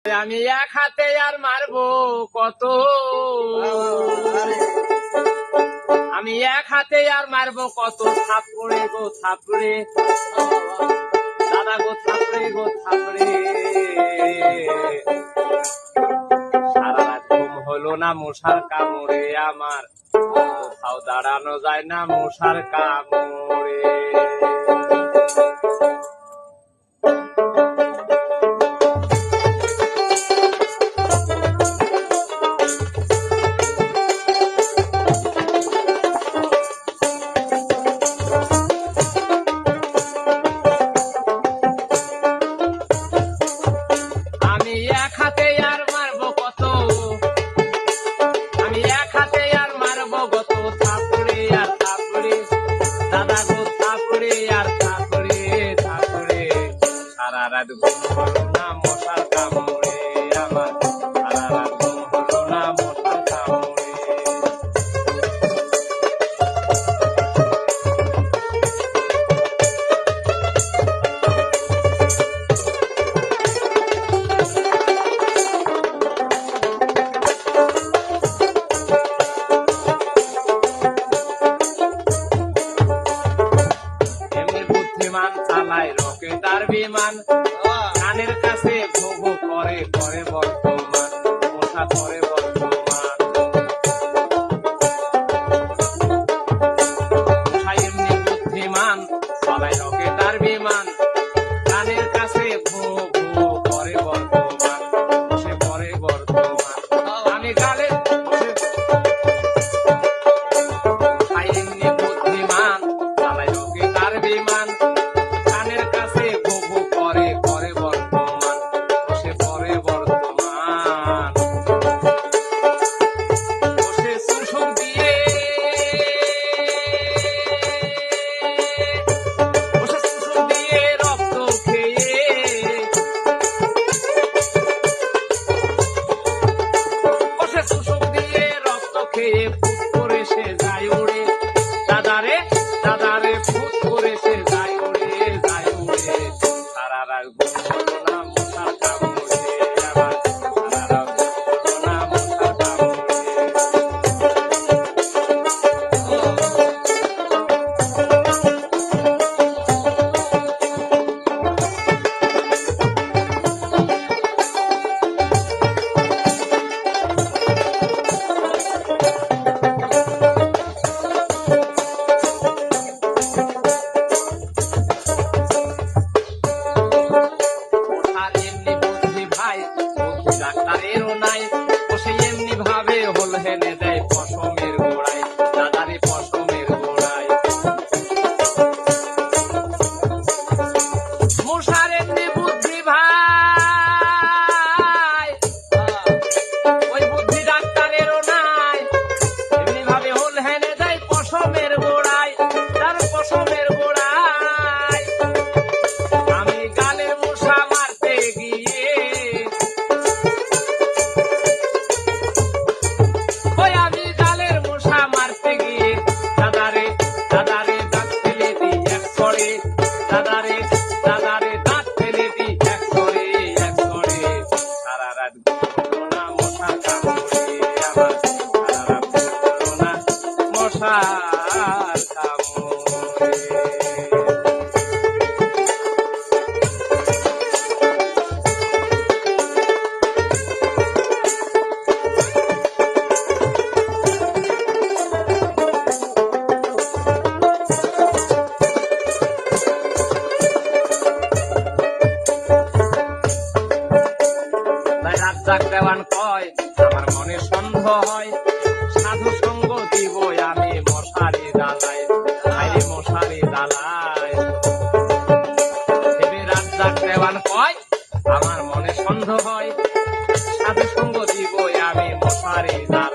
আমি এক হাতে আর মারবো কত, আমি এক হাতে আর মারবো কত, থাপড়ে গো থাপড়ে, দাদা গো থাপড়ে গো থাপড়ে। সারা রাত ঘুম হলো না মশার কামড়ে, আমার কোথাও দাঁড়ানো যায় না মশার কামড়ে। আমি এক হাতে আর মারবো কত, আমি এক হাতে আর মারবো কত, থাপড়ে আর থাপড়ে, দাদা গো থাপড়ে আর থাপড়ে থাপড়ে। সারা রাত ঘুম হলো না মশার কামড়ে, আমার সারা রাত ঘুম হলো না মশার কামড়ে। চালায় রকেটার বিমান, কানের কাছে ভোগ করে করে বর্তমান, মশা করে বর্তমান। এমনি বুদ্ধিমান চালায় রকেটার বিমান, কানের কাছে ভোগ করে বর্তমান, সে করে বর্তমান। আমি গালে এমনি বুদ্ধিমান চালায় রকেটার বিমান, ফুট করে সে যায় উড়ে, দাদারে দাদারে ফুট করে সে যায় উড়ে যায় উড়ে। সারা রাত ঘুম হলো না মশার কামড়ে, আবার সারা রাত ঘুম হলো না মশার কামড়ে। ডাক্তারেরও নাই, বসে এমনি ভাবে হল হেনে দেয় পশমের গোড়ায়, দাদারে পশমের গোড়ায়। মশার এমনি বুদ্ধি ভাই, ওই বুদ্ধি ডাক্তারেরও নাই, এমনি ভাবে হল হেনে দেয় পশমের গোড়ায়, তার পশমের গোড়ায়। আমি গালে মশা মারতে গিয়ে, আমি গালের মশা মারতে গিয়ে, দাদারে দাদারে দাঁত ফেলে দিই এক করে, দাদারে দাদারে দাঁত ফেলে দিই এক করে এক করে। সারা রাত ঘুম হলো না মশার কামড়ে, আমার সারা রাত ঘুম হলো না মশার কামড়ে। রাজ্জাক দেওয়ান কয় আমার মনে সন্দেহ হয়, সাধু সঙ্গ দিব আমি মশারি দালায়, আরে মশারি দালায়। রাজ্জাক দেওয়ান কয় আমার মনে সন্দেহ হয়, সাধু সঙ্গ দিব আমি মশারি দালায়।